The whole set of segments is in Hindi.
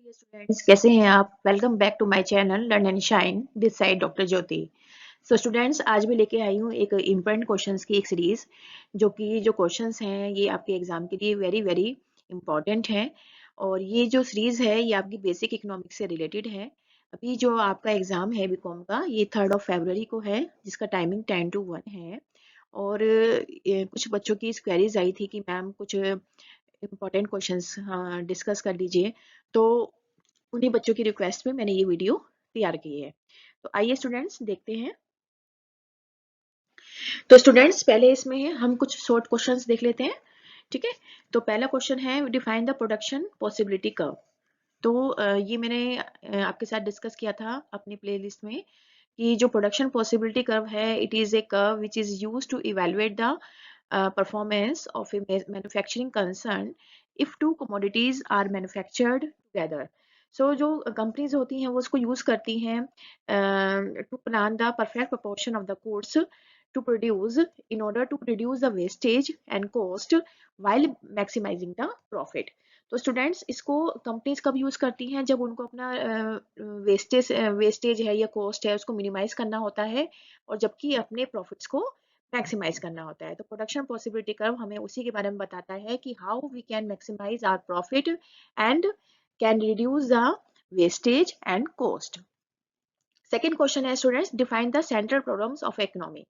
डियर स्टूडेंट्स, कैसे हैं आप? Welcome back to my channel learn and shine. This side doctor Jyoti. So students, आज मैं लेके आई हूँ एक इम्पोर्टेंट क्वेश्चंस की एक सीरीज, जो क्वेश्चंस हैं ये आपके एग्जाम के लिए वेरी वेरी इंपॉर्टेंट हैं। और ये जो सीरीज है ये आपकी बेसिक इकोनॉमिक्स से रिलेटेड है। अभी जो आपका एग्जाम है बीकॉम का, ये 3 फरवरी को है, जिसका टाइमिंग 10 to 1 है। और कुछ बच्चों की क्वेरीज आई थी कि मैम कुछ इम्पोर्टेंट क्वेश्चंस डिस्कस कर लीजिए। तो उन्हीं बच्चों की रिक्वेस्ट पे मैंने ये वीडियो तैयार की है। तो आइए स्टूडेंट्स देखते हैं। तो स्टूडेंट्स, पहले इसमें हम कुछ शॉर्ट क्वेश्चंस देख लेते हैं। ठीक है। तो पहला क्वेश्चन है, define the production possibility curve. तो ये मैंने आपके साथ डिस्कस किया था अपनी प्लेलिस्ट में कि जो प्रोडक्शन पॉसिबिलिटी कर्व है, it is a curve which is used to evaluate the performance of a manufacturing concern if two commodities are manufactured together. So जो कंपनीज होती हैं वो उसको यूज करती हैं to plan the perfect proportion of the goods to produce in order to reduce the wastage and cost while maximizing the profit. तो स्टूडेंट्स, इसको कंपनीज कब यूज करती हैं? जब उनको अपना वेस्टेज है या कॉस्ट है उसको मिनिमाइज करना होता है, और जबकि अपने प्रॉफिट्स को मैक्सिमाइज करना होता है। तो प्रोडक्शन पॉसिबिलिटी कर्व हमें उसी के बारे में बताता है कि how we can maximise our profit and can reduce the wastage and cost. Second question है students, define the central problems of economy.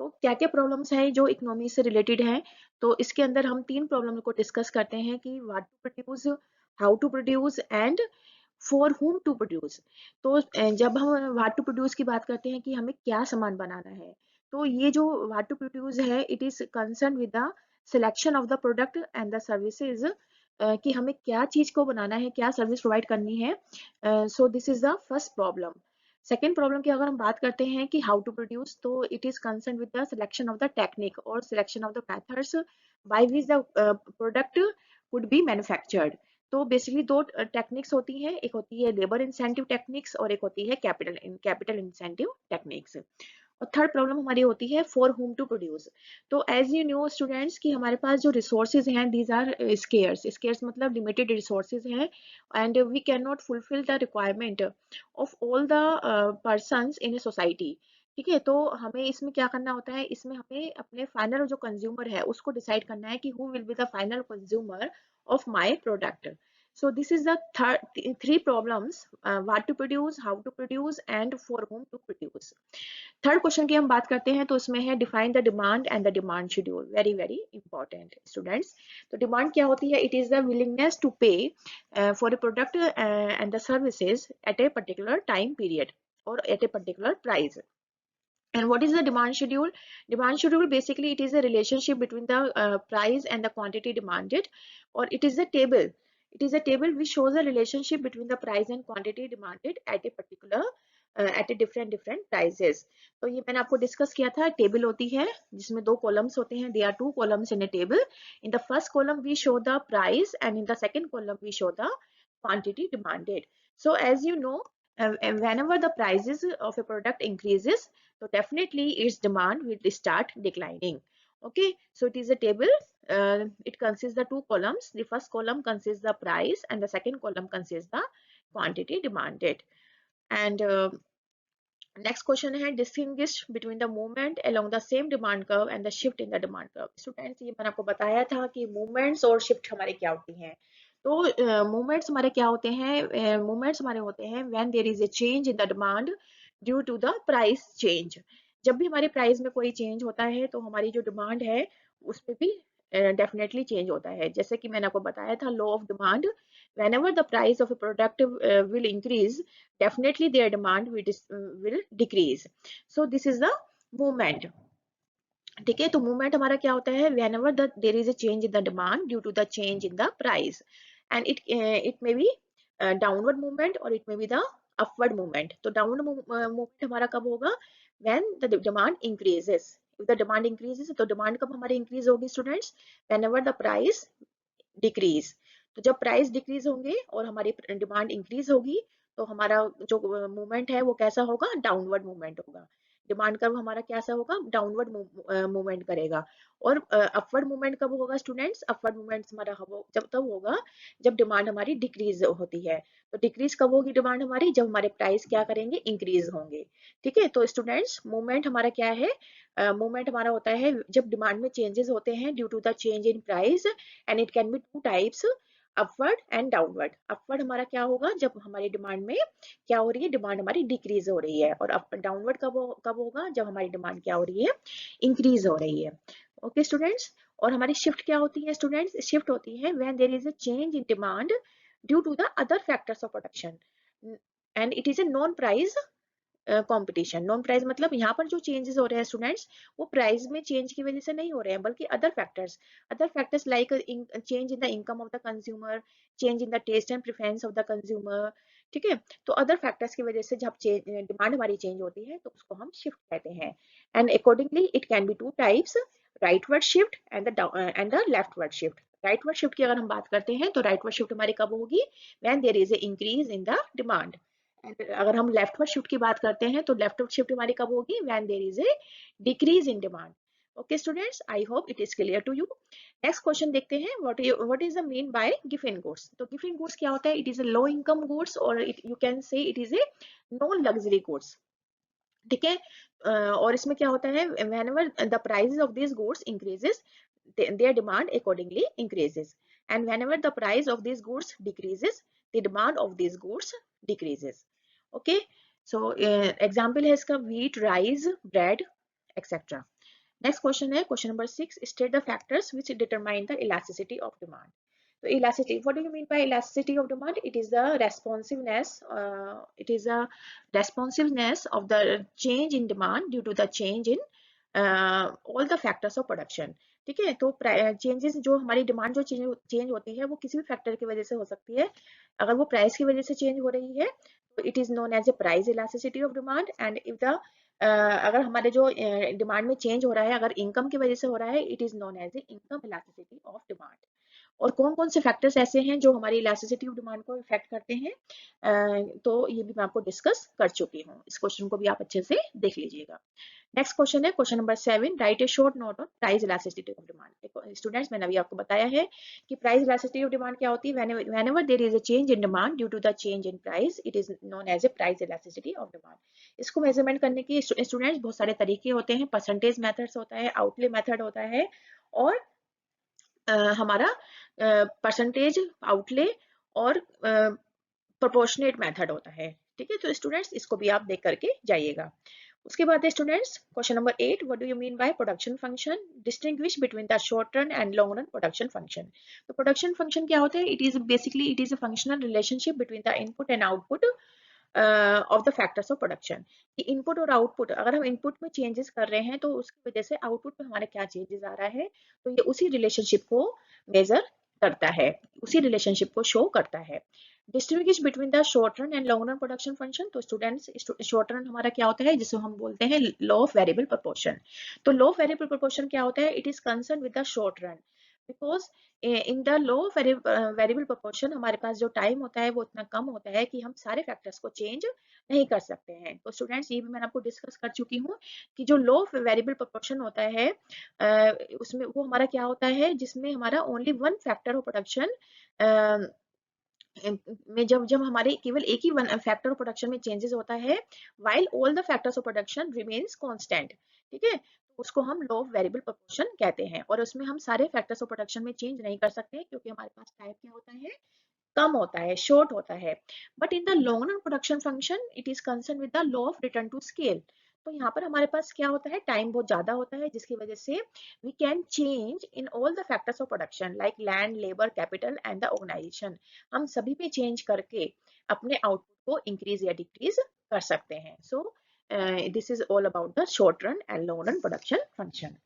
तो क्या क्या प्रॉब्लम्स हैं जो इकोनॉमी से रिलेटेड हैं? तो इसके अंदर हम 3 प्रॉब्लम को डिस्कस करते हैं कि what to produce, how to produce and for whom to produce. तो जब हम व्हाट टू प्रोड्यूस की बात करते हैं कि हमें क्या सामान बनाना है, तो ये जो व्हाट टू प्रोड्यूस है, it is concern with the selection of the product and the services, कि हमें क्या चीज को बनाना है, क्या सर्विस प्रोवाइड करनी है। So this is the first problem. Second problem की अगर हम बात करते हैं कि हाउ टू प्रोड्यूस, तो it is concern with the selection of the technique और selection of the methods by which the product would be manufactured. तो बेसिकली 2 टेक्निक्स होती हैं, एक होती है लेबर इंसेंटिव टेक्निक्स और एक होती है कैपिटल इंसेंटिव टेक्निक्स। और थर्ड प्रॉब्लम हमारी होती है फॉर होम टू प्रोड्यूस। तो एज यू नो स्टूडेंट्स कि हमारे पास जो रिसोर्सेज हैं, दीज आर स्केयर्स। स्केयर्स मतलब लिमिटेड रिसोर्सेज हैं, and we can not fulfil the requirement of all the persons in a society. ठीक है। तो हमें इसमें क्या करना होता है, इसमें हमें अपने फाइनल जो कंज्यूमर है उसको डिसाइड करना है कि who will be the final consumer of my product. So this is the three problems: what to produce, how to produce, and for whom to produce. Third question की हम बात करते हैं, तो इसमें है define the demand and the demand schedule. Very very important students. तो डिमांड क्या होती है? It is the willingness to pay for a product and the services at a particular time period or at a particular price. And what is the demand schedule? Demand schedule basically it is a relationship between the price and the quantity demanded, or it is a table. It is a table which shows a relationship between the price and quantity demanded at a particular at a different prices. तो ये मैंने आपको डिस्कस किया था। टेबल होती है जिसमें 2 कॉलम्स होते हैं। There are 2 columns in a table. In the first column we show the price, and in the second column we show the quantity demanded. So as you know, whenever the prices of a product increases, so definitely its demand will start declining. Okay, so it is a table. It consists the 2 columns. The first column consists the price and the second column consists the quantity demanded. And next question है, distinguish between the movement along the same demand curve and the shift in the demand curve. Students, ये मैंने आपको बताया था कि movements और shift हमारे क्या होती हैं। तो movements हमारे क्या होते हैं? movements हमारे होते हैं when there is a change in the demand due to the price change. जब भी हमारे प्राइस में कोई चेंज होता है तो हमारी जो डिमांड है उसमें भी डेफिनेटली चेंज होता है। जैसे कि मैंने आपको बताया था law of demand, whenever the price of a product will increase, definitely their demand will decrease. So this is the movement. ठीक है। तो मूवमेंट हमारा क्या होता है? whenever there is a change in the demand due to the change in the price, and it may be downward movement or it may be the upward movement. तो downward movement हमारा कब होगा? when the demand increases. if the demand increases, तो demand कब हमारी increase होगी students? whenever the price decrease. तो जब प्राइस डिक्रीज होंगे और हमारी डिमांड इंक्रीज होगी, तो हमारा जो मूवमेंट है वो कैसा होगा? डाउनवर्ड मूवमेंट होगा। डिमांड कर्व हमारा कैसा होगा, डाउनवर्ड मूवमेंट करेगा। और अपवर्ड मूवमेंट कब होगा स्टूडेंट्स, अपवर्ड मूवमेंट हमारा जब तब होगा जब डिमांड हमारी डिक्रीज होती है। तो डिक्रीज कब होगी डिमांड हमारी, जब हमारे प्राइस क्या करेंगे, इंक्रीज होंगे। ठीक है, तो स्टूडेंट्स मूवमेंट हमारा क्या है, मूवमेंट हमारा होता है जब डिमांड में चेंजेस होते हैं due to the change in price, and it can be two types, upward and downward. Upward हमारा क्या होगा, जब हमारी डिमांड में क्या हो रही है, डिमांड हमारी डिक्रीज हो रही है। और डाउनवर्ड कब होगा, जब हमारी डिमांड क्या हो रही है, इंक्रीज हो रही है। Okay students. और हमारी शिफ्ट क्या होती है स्टूडेंट्स, शिफ्ट होती है when there is a change in demand due to the other factors of production, and it is a non price competition. Non price मतलब यहाँ पर जो चेंजेस हो रहे हैं स्टूडेंट्स, वो प्राइस में चेंज की वजह से नहीं हो रहे हैं, बल्कि other factors like change in the income of the consumer, change in the taste and preference of the consumer. ठीक है, तो अदर फैक्टर्स की वजह से जब डिमांड हमारी चेंज होती है तो उसको हम शिफ्ट कहते हैं। And accordingly it can be two types, rightward shift and the leftward shift. Rightward shift की अगर हम बात करते हैं तो राइटवर्ड शिफ्ट हमारी कब होगी, when there is a increase in the demand. अगर हम लेफ्टवर्ड शिफ्ट की बात करते हैं तो लेफ्टवर्ड शिफ्ट हमारी कब होगी, when there is a decrease in demand. Okay students, I hope it is clear to you. Next question देखते हैं, what is the mean by Giffen goods. तो गिफिन गुड्स क्या होता है, it is a low income goods और you can say it is a non luxury goods. ठीक है, और इसमें क्या होता है, whenever the prices of these goods increases, their demand accordingly increases, and whenever the price of these goods decreases, the demand of these goods decreases. Okay, so example है इसका wheat, rice, bread, etc. Next question है question number 6, state the factors which determine the elasticity of demand. So elasticity, what do you mean by elasticity of demand? It is the responsiveness. It is a responsiveness of the change in demand due to the change in all the factors of production. ठीक है, तो चेंजेस जो हमारी डिमांड जो चेंज होती है वो किसी भी फैक्टर की वजह से हो सकती है। अगर वो प्राइस की वजह से चेंज हो रही है तो it is known as a price elasticity of demand. And if the अगर हमारे जो डिमांड में चेंज हो रहा है अगर इनकम की वजह से हो रहा है, it is known as a income elasticity of demand. और कौन कौन से फैक्टर्स ऐसे हैं जो हमारी इलास्टिसिटी ऑफ डिमांड को इफेक्ट करते हैं, तो ये भी मैं आपको डिस्कस कर चुकी हूँ। इस क्वेश्चन को भी आप अच्छे से देख लीजिएगा। नेक्स्ट क्वेश्चन है question number 7, right A short note on price elasticity of demand. Students, मैंने अभी आपको बताया है कि प्राइस इलास्टिसिटी ऑफ डिमांड क्या होती है, whenever there is a change in demand due to the change in price, it is known as a price elasticity of demand. इसको मेजरमेंट करने के स्टूडेंट्स बहुत सारे तरीके होते हैं, परसेंटेज मेथड्स होता है, आउटले मेथड होता है, और हमारा परसेंटेज, आउटले और प्रोपोर्शनेट मेथड होता है। ठीक है, तो स्टूडेंट्स इसको भी आप देख करके जाइएगा। उसके बाद है students question number 8, what do you mean by production function, distinguish between the short run and long run production function. तो प्रोडक्शन फंक्शन क्या होता है, it is basically it is a functional relationship between the input and output of the factors of production. कि इनपुट और आउटपुट, अगर हम इनपुट में चेंजेस कर रहे हैं तो उसकी वजह से आउटपुट में हमारे क्या चेंजेस आ रहा है, तो ये उसी रिलेशनशिप को मेजर करता है, उसी रिलेशनशिप को शो करता है। Distinguish between the short run and long run production function. तो स्टूडेंट्स शॉर्ट रन हमारा क्या होता है, जिसको हम बोलते हैं लॉ ऑफ वेरिएबल प्रोपोर्शन। तो लॉ ऑफ वेरिएबल प्रोपोर्शन क्या होता है, it is concern with the short run, because in the low variable proportion हमारे पास जो टाइम होता है वो इतना कम होता है कि हम सारे फैक्टर्स को चेंज नहीं कर सकते हैं। तो स्टूडेंट्स ये भी मैंने आपको डिस्कस कर चुकी हूँ कि जो लो वेरिएबल प्रोपोर्शन होता है उसमें वो हमारा क्या होता है, जिसमें हमारा only one factor of production में जब जब हमारे केवल एक ही वन फैक्टर ऑफ प्रोडक्शन में चेंजेस होता है, while all the factors of production remains constant. ठीक है, तो उसको हम लॉ ऑफ वेरिएबल प्रोपोर्शन कहते हैं, और उसमें हम सारे फैक्टर्स ऑफ प्रोडक्शन में चेंज नहीं कर सकते क्योंकि हमारे पास टाइप क्या होता है, कम होता है, शॉर्ट होता है। But in the long run production function it is concern with the law of return to scale. तो यहाँ पर हमारे पास क्या होता है, टाइम बहुत ज्यादा होता है, जिसकी वजह से we can change in all the factors of production like land, labour, capital and the organisation. हम सभी पे चेंज करके अपने आउटपुट को इंक्रीज या डिक्रीज कर सकते हैं। So this is all about the short run and long run production function.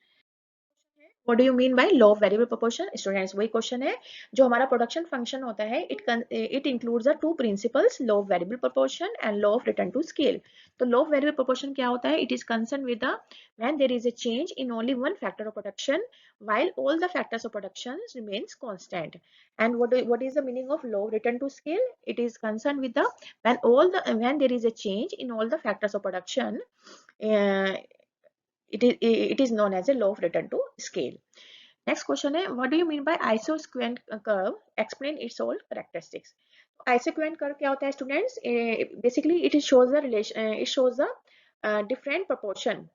What do you mean by law of variable proportion? Students वही क्वेश्चन है, जो हमारा प्रोडक्शन फंक्शन होता है it includes the two principles, law of variable proportion and law of return to scale. तो लॉ ऑफ वेरिएबल प्रोपोर्शन क्या होता है, it is concern with the when there is a change in only one factor of production while all the factors of production remains constant. And what is the meaning of law of return to scale? It is concerned with the when there is a change in all the factors of production, it is known as a law of return to scale. Next question है, what do you mean by isosequent curve? Explain its all characteristics. Isosequent curve क्या होता है students? Basically it shows the relation, it shows the different proportion.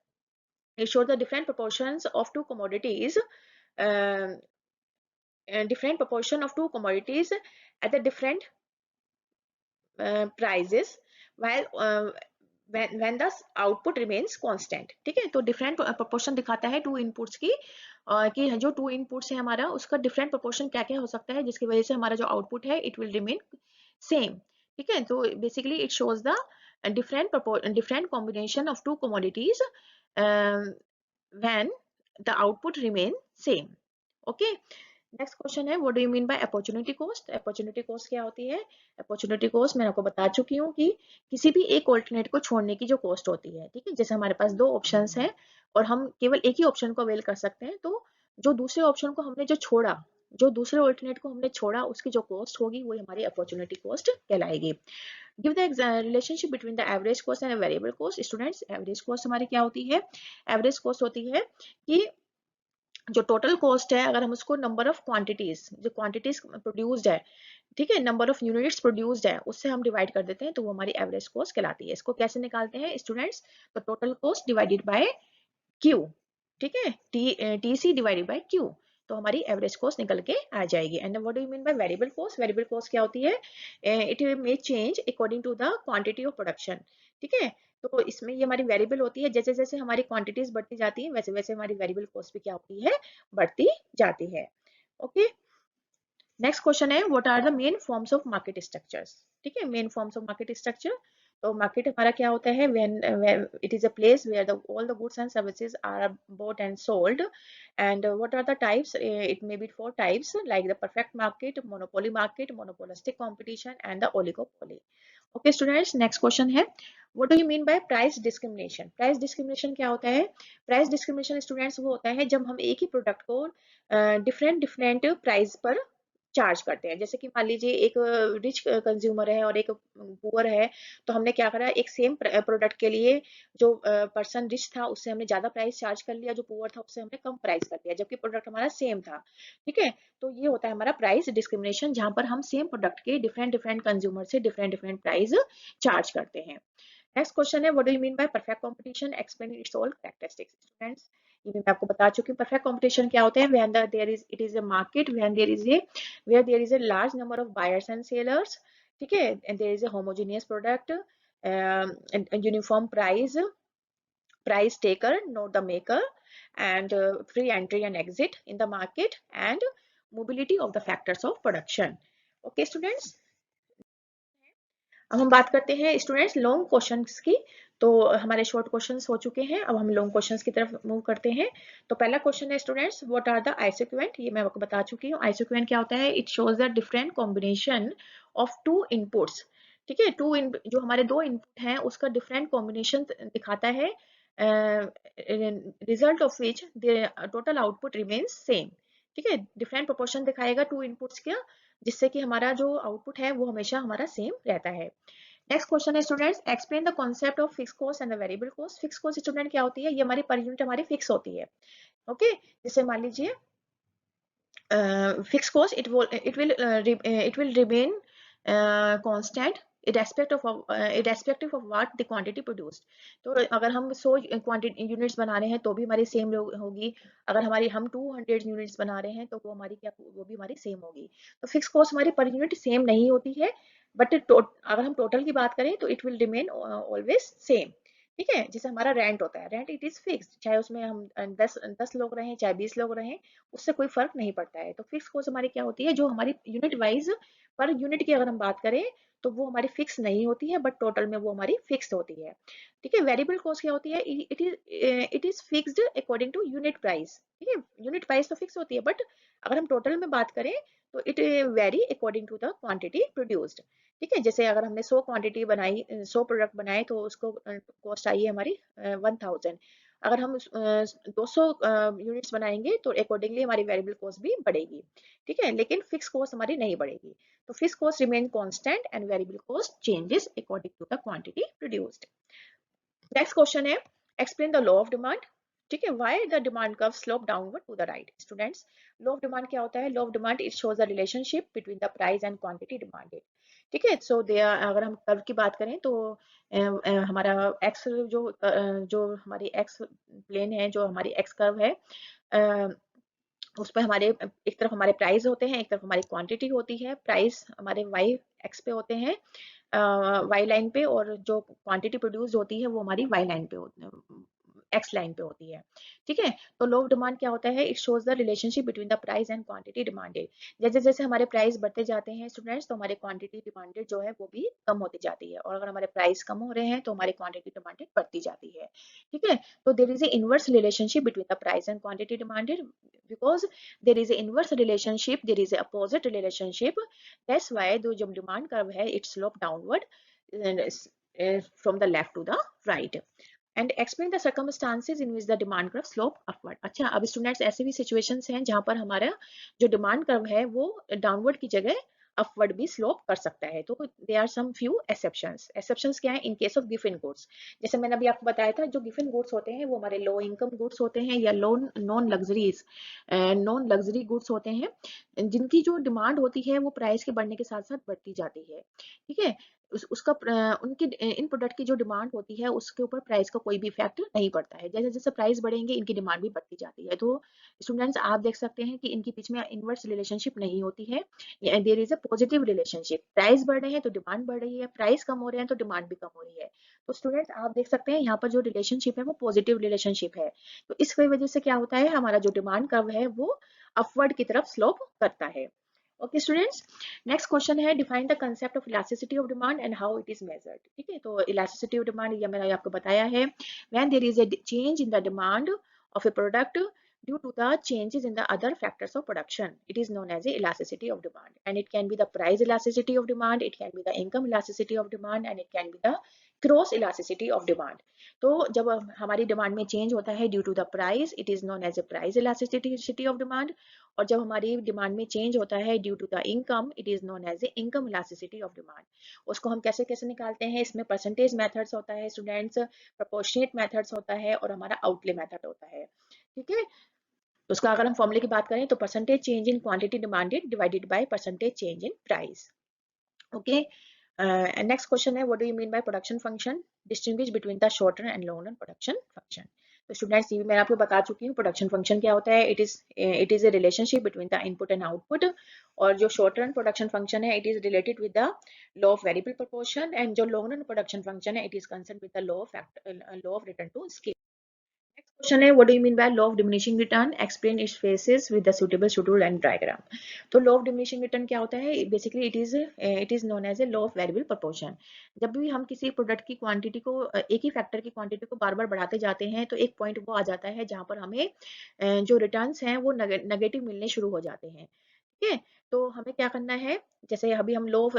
It shows the different proportions of two commodities, uh, different proportion of two commodities at the different prices, while when the output remains constant. ठीक है, तो different proportion दिखाता है two inputs की, कि जो two inputs है हमारा उसका different proportion क्या क्या हो सकता है जिसकी वजह से हमारा जो output है it will remain same. ठीक है, तो basically it shows the different combination of two commodities um, when the output remain same. Okay. Next question है, what do you mean by opportunity cost? Opportunity cost क्या होती है? अपॉर्चुनिटी कॉस्ट मैंने आपको बता चुकी हूँ कि किसी भी एक ऑल्टरनेट को छोड़ने की जो कॉस्ट होती है, ठीक है, जैसे हमारे पास दो ऑप्शंस हैं और हम केवल एक ही ऑप्शन को अवेल कर सकते हैं, तो जो दूसरे ऑप्शन को हमने जो छोड़ा, जो दूसरे ऑल्टरनेट को हमने छोड़ा उसकी जो कॉस्ट होगी वो हमारी अपॉर्चुनिटी कॉस्ट कहलाएगी. Give the relationship between the average cost and variable cost. Students, average cost हमारी क्या होती है? एवरेज कॉस्ट होती है कि जो टोटल कॉस्ट है अगर हम उसको नंबर ऑफ क्वांटिटीज, जो क्वांटिटीज प्रोड्यूस्ड है, ठीक है, नंबर ऑफ यूनिट्स प्रोड्यूस्ड है, उससे हम डिवाइड कर देते हैं तो वो हमारी एवरेज कॉस्ट कहलाती है. इसको कैसे निकालते हैं स्टूडेंट्स? तो total cost divided by Q. ठीक है, T C divided by Q, तो हमारी एवरेज कॉस्ट निकल के आ जाएगी. And what do you mean by variable cost? Variable cost क्या होती है? It may change according to the quantity of production. ठीक है, तो इसमें ये हमारी वेरिएबल होती है, जैसे जैसे हमारी क्वांटिटीज बढ़ती जाती है वैसे वैसे हमारी वेरिएबल कॉस्ट भी क्या होती है? बढ़ती जाती है. ओके. नेक्स्ट क्वेश्चन है, what are the main forms of market structures? ठीक है, main forms of market structure. तो मार्केट हमारा क्या होता है? when it is a place where all the goods and services are bought and sold. And what are the types? It may be four types, like the perfect market, monopoly market, monopolistic competition, and the oligopoly. Okay students, next question है, what do you mean by price discrimination? Price discrimination क्या होता है? Price discrimination students वो होता है जब हम एक ही प्रोडक्ट को डिफरेंट प्राइस पर चार्ज करते हैं. जैसे कि मान लीजिए एक रिच कंज्यूमर है और एक पुअर है, तो हमने क्या करा, एक सेम प्रोडक्ट के लिए जो पर्सन रिच था उससे हमने ज्यादा प्राइस चार्ज कर लिया, जो पुअर था उससे हमने कम प्राइस कर दिया, जबकि प्रोडक्ट हमारा सेम था. ठीक है, तो ये होता है हमारा प्राइस डिस्क्रिमिनेशन, जहां पर हम सेम प्रोडक्ट के डिफरेंट डिफरेंट कंज्यूमर से डिफरेंट डिफरेंट प्राइस चार्ज करते हैं. नेक्स्ट क्वेश्चन है, what do you mean by perfect competition? Explain its all characteristics. Students, ये मैं आपको बता चुकी हूँ. परफेक्ट कंपटीशन क्या होता है? When there is it is a market when there is a where there is a large number of buyers and sellers. ठीक है, and there is a homogeneous product, and a uniform price taker, not the maker, and free entry and exit in the market, and mobility of the factors of production. Okay students, अब हम बात करते हैं स्टूडेंट्स लॉन्ग क्वेश्चंस की. तो हमारे शॉर्ट क्वेश्चंस हो चुके हैं, अब हम लॉन्ग क्वेश्चंस की तरफ मूव करते हैं. तो पहला क्वेश्चन है students, what are the isoquant? ये मैं आपको बता चुकी हूँ. आइसोक्वेंट क्या होता है? It shows the different combination of to inputs. ठीक है, जो हमारे दो इनपुट हैं उसका डिफरेंट कॉम्बिनेशन दिखाता है, result of which the total output remains same. ठीक है, डिफरेंट प्रोपोर्शन दिखाएगा टू इनपुट्स का, जिससे कि हमारा जो आउटपुट है वो हमेशा हमारा सेम रहता है. नेक्स्ट क्वेश्चन है students, explain the concept of fix cost and the variable cost. Fix cost student क्या होती है? ये हमारी पर यूनिट हमारी फिक्स होती है. ओके, जैसे मान लीजिए fix cost it will remain constant irrespective of what the quantity produced. तो अगर हम 100 क्वांटिटी यूनिट्स बना रहे हैं तो भी हमारी सेम होगी, अगर हम 200 यूनिट्स बना रहे हैं तो वो भी हमारी सेम होगी. तो फिक्स कॉस्ट हमारी पर यूनिट सेम नहीं होती है, बट अगर हम टोटल की बात करें तो it will remain always same. ठीक है, जैसे हमारा रेंट होता है, रेंट इट इज फिक्स, चाहे उसमें हम 10 लोग रहें चाहे 20 लोग रहें, उससे कोई फर्क नहीं पड़ता है. तो फिक्स कॉस्ट हमारी क्या होती है? जो हमारी यूनिट वाइज पर यूनिट की अगर हम बात करें तो वो हमारी फिक्स नहीं होती है, बट टोटल में वो हमारी फिक्स होती है. ठीक है, वेरिएबल कॉस्ट क्या होती है? It is fixed according to unit price. ठीक है, यूनिट प्राइस तो फिक्स होती है, बट अगर हम टोटल में बात करें तो it vary according to the quantity produced. ठीक है, जैसे अगर हमने 100 क्वांटिटी बनाई, 100 प्रोडक्ट बनाए, तो उसको कॉस्ट आई है हमारी 1000. अगर हम 200 यूनिट्स बनाएंगे तो अकॉर्डिंगली हमारी वेरिएबल कॉस्ट भी बढ़ेगी. ठीक है, लेकिन फिक्स कॉस्ट हमारी नहीं बढ़ेगी. तो fix cost remain constant and variable cost changes according to the quantity produced. Next question है, explain the law of demand. ठीक है, why the demand curve slope downward to the right. Students, law of demand क्या होता है? Law of demand it shows the relationship between the price and quantity demanded. ठीक है, सो दे अगर हम कर्व की बात करें तो हमारा एक्स जो हमारी एक्स प्लेन है, जो हमारी एक्स कर्व है, उस पे हमारे एक तरफ हमारे प्राइस होते हैं, एक तरफ हमारी क्वांटिटी होती है। प्राइस हमारे वाई एक्स पे होते हैं, वाई लाइन पे, और जो क्वांटिटी प्रोड्यूस होती है वो हमारी वाई लाइन पे होती है, एक्स लाइन पे होती है। ठीक है, तो लो डिमांड क्या होता है? It shows the relationship between the price and quantity demanded. जैसे जैसे हमारे प्राइस बढ़ते जाते हैं स्टूडेंट्स, तो हमारी क्वांटिटी डिमांडेड जो है वो भी कम होती जाती है, और अगर हमारे प्राइस कम हो रहे हैं तो हमारी क्वांटिटी डिमांडेड बढ़ती जाती है। ठीक है, तो there is a inverse relationship between the price and quantity demanded, because there is a inverse relationship, there is a opposite relationship. That's why the जो demand curve है it slope downward from the left to the right. And explain the circumstances in which the demand curve slope upward. अच्छा, अब स्टूडेंट्स ऐसे भी सिचुएशंस हैं जहां पर हमारा जो डिमांड कर्व है वो डाउनवर्ड की जगह अपवर्ड भी स्लोप कर सकता है। तो they are some few exceptions. Exceptions क्या है? इन केस ऑफ गिवन गुड्स, जैसे मैंने अभी आपको बताया था, जो गिवन गुड्स होते हैं वो हमारे लो इनकम गुड्स होते हैं, या लोन नॉन लग्जरी गुड्स होते हैं, जिनकी जो डिमांड होती है वो प्राइस के बढ़ने के साथ साथ बढ़ती जाती है। ठीक है, उसका उनकी इन प्रोडक्ट की जो डिमांड होती है उसके ऊपर प्राइस का कोई भी इफेक्ट नहीं पड़ता है। जैसे जैसे प्राइस बढ़ेंगे इनकी डिमांड भी बढ़ती जाती है। तो स्टूडेंट्स आप देख सकते हैं कि इनके बीच में इनवर्स रिलेशनशिप नहीं होती है, there is a positive relationship. Price बढ़ रहे हैं तो डिमांड बढ़ रही है, प्राइस कम हो रहे हैं तो डिमांड भी कम हो रही है। तो स्टूडेंट्स आप देख सकते हैं यहाँ पर जो रिलेशनशिप है वो पॉजिटिव रिलेशनशिप है। तो इस वजह से क्या होता है, हमारा जो डिमांड कर्व है वो अपवर्ड की तरफ स्लोप करता है। ओके स्टूडेंट्स, नेक्स्ट क्वेश्चन है define the concept of elasticity of demand and how it is measured. ठीक है, तो इलास्टिसिटी ऑफ डिमांड ये मैंने आपको बताया है, when there is a change in the demand of a product due to the changes in the other factors of production, it is known as a elasticity of demand. And it can be the price elasticity of demand, it can be the income elasticity of demand, and it can be the cross elasticity of demand. तो जब हमारी डिमांड में चेंज होता है due to the price, it is known as a price elasticity of demand. और जब हमारी डिमांड में चेंज होता है due to the income, it is known as a income elasticity of demand. उसको हम कैसे कैसे निकालते हैं? इसमें परसेंटेज मेथड्स होता है स्टूडेंट्स, प्रोपोर्शनेट मेथड्स होता है, और हमारा आउटले मेथड होता है। ठीक है, तो उसका अगर हम फॉर्मूले की बात करें तो percentage change in quantity demanded divided by percentage change in price. Okay, next question है what do you mean by production function, distinguish between the short run and long run production function. तो स्टूडेंट्स ये भी मैं आपको बता चुकी हूँ प्रोडक्शन फंक्शन क्या होता है। It is a relationship between the input and output. और जो शॉर्ट रन प्रोडक्शन फंक्शन है it is related with the law of variable proportion, and जो लॉन्ग रन प्रोडक्शन फंक्शन है it is concern with the law of return to scale. Next question है what do you mean by law of diminishing return? Explain its phases with the suitable schedule and diagram. तो law of diminishing return क्या होता है? Basically it is known as a law of variable proportion. जब भी हम किसी प्रोडक्ट की क्वांटिटी को एक ही फैक्टर की क्वांटिटी को बार बार बढ़ाते जाते हैं तो एक पॉइंट वो आ जाता है जहां पर हमें जो रिटर्न्स हैं वो नेगेटिव मिलने शुरू हो जाते हैं। ठीक है, तो हमें क्या करना है, जैसे अभी हम लॉ ऑफ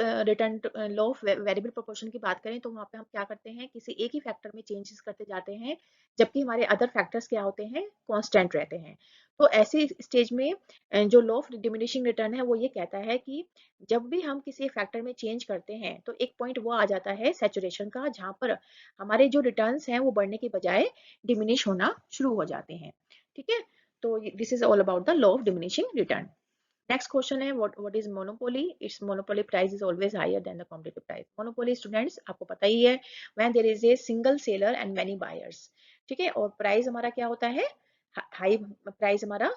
वेरिएबल प्रोपोर्शन की बात करें तो वहाँ पे हम क्या करते हैं, किसी एक ही फैक्टर में चेंजेस करते जाते हैं, जबकि हमारे अदर फैक्टर्स क्या होते हैं, कांस्टेंट रहते हैं। तो ऐसे स्टेज में जो लॉ ऑफ डिमिनिशिंग रिटर्न है वो ये कहता है कि जब भी हम किसी फैक्टर में चेंज करते हैं तो एक पॉइंट वो आ जाता है सैचुरेशन का, जहाँ पर हमारे जो रिटर्न्स हैं वो बढ़ने के बजाय डिमिनिश होना शुरू हो जाते हैं। ठीक है, तो this is all about the law of diminishing return. Next question है what is monopoly? Its monopoly price is always higher than the competitive price. Monopoly students आपको पता ही है when there is a single seller and many buyers. ठीक है, और प्राइस हमारा क्या होता है, हाई प्राइस हमारा,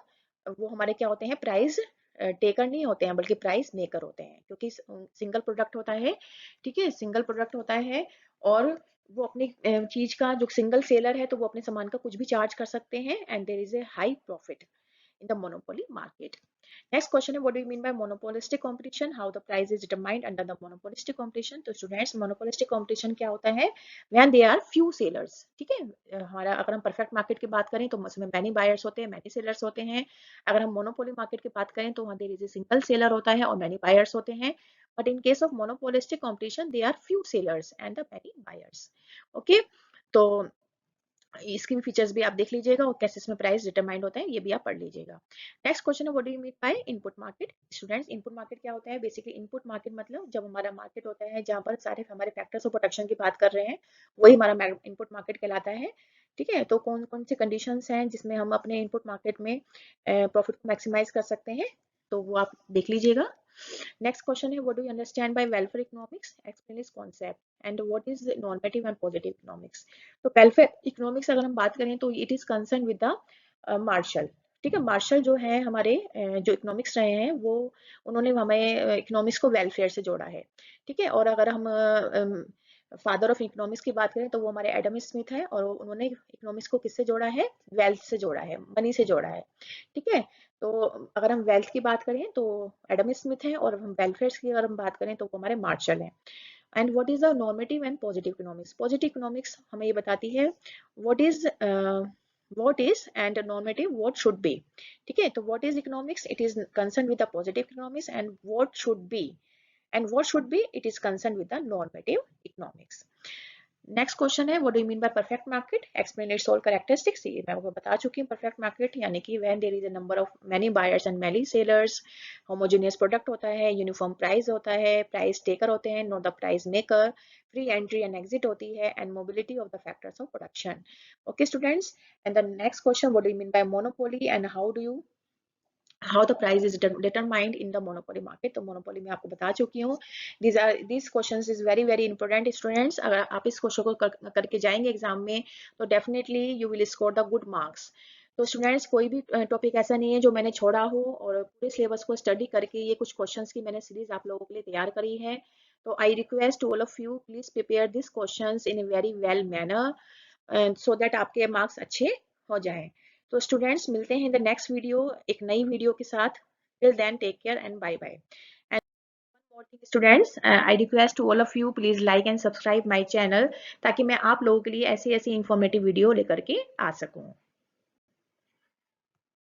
वो हमारे क्या होते हैं, प्राइस टेकर नहीं होते हैं बल्कि प्राइस मेकर होते हैं, क्योंकि सिंगल प्रोडक्ट होता है। ठीक है, सिंगल प्रोडक्ट होता है, और वो अपनी चीज का जो सिंगल सेलर है तो वो अपने सामान का कुछ भी चार्ज कर सकते हैं, and there is a high profit in the monopoly market. Next question है what do you mean by monopolistic competition? How the price is determined under the monopolistic competition? तो students monopolistic competition क्या होता है, when there are few sellers। ठीक है, हमारा अगर हम perfect market की बात करें तो उसमें many buyers होते हैं, many sellers होते हैं। अगर हम monopoly market की बात करें तो वहाँ there is a single seller होता है और many buyers होते हैं। But in case of monopolistic competition there are few sellers and the many buyers. Okay, तो इसके भी फीचर्स भी आप देख लीजिएगा और कैसे इसमें प्राइस डिटरमाइंड होता है ये भी आप पढ़ लीजिएगा। नेक्स्ट क्वेश्चन है what do you mean by input market? Students input market क्या होता है? बेसिकली इनपुट मार्केट मतलब जब हमारा मार्केट होता है जहाँ पर सारे हमारे फैक्टर्स ऑफ प्रोडक्शन की बात कर रहे हैं वही हमारा इनपुट मार्केट कहलाता है। ठीक है, तो कौन कौन से कंडीशंस हैं जिसमें हम अपने इनपुट मार्केट में प्रॉफिट को मैक्सिमाइज कर सकते हैं, तो वो आप देख लीजिएगा। नेक्स्ट क्वेश्चन है, what do you understand by welfare economics, explain this concept and what is normative and positive economics. तो वेलफेयर इकोनॉमिक्स अगर हम बात करें तो it is concern with the Marshall. ठीक है, मार्शल जो है हमारे जो इकोनॉमिक्स रहे हैं वो उन्होंने हमें इकोनॉमिक्स को वेलफेयर से जोड़ा है। ठीक है, और अगर हम फादर ऑफ इकोनॉमिक्स की बात करें तो वो हमारे एडम स्मिथ है, और उन्होंने इकोनॉमिक्स को किससे जोड़ा है, वेल्थ से जोड़ा है, मनी से जोड़ा है। ठीक है, तो अगर हम वेल्थ की बात करें तो एडम स्मिथ है, और हम वेलफेयर की अगर हम बात करें तो वो हमारे मार्शल हैं। And what is the normative and positive economics, positive economics हमें ये बताती है what is and normative what should be। ठीक है, तो what is economics, it is concerned with the positive economics, and what should be it is concerned with the normative economics। Next question है, what do you mean by perfect market, explain its all characteristics. ये मैं आपको बता चुकी हूँ। परफेक्ट मार्केट यानी कि when there is a number of many buyers and many sellers, homogeneous product होता है, यूनिफॉर्म प्राइस होता है, प्राइस टेकर होते हैं not the price maker, free entry and exit होती है, and mobility of the factors of production. Okay students, and the next question, what do you mean bye monopoly and how the price is determined in the monopoly market। तो monopoly में आपको बता चुकी हूँ। these questions is very very important students। अगर आप इस क्वेश्चन को करके जाएंगे एग्जाम में तो definitely you will score the good marks. तो स्टूडेंट्स, कोई भी टॉपिक ऐसा नहीं है जो मैंने छोड़ा हो, और पूरे सिलेबस को स्टडी करके ये कुछ क्वेश्चंस की मैंने सीरीज आप लोगों के लिए तैयार करी है। तो I request all of you please prepare this questions in a very well manner so that आपके मार्क्स अच्छे हो जाएं। तो स्टूडेंट्स, मिलते हैं इन द नेक्स्ट वीडियो एक नई वीडियो के साथ। Till then take care and bye bye. And one more thing students, I request to all of you please like and subscribe my channel, ताकि मैं आप लोगों के लिए ऐसी ऐसी इंफॉर्मेटिव वीडियो लेकर के आ सकूं।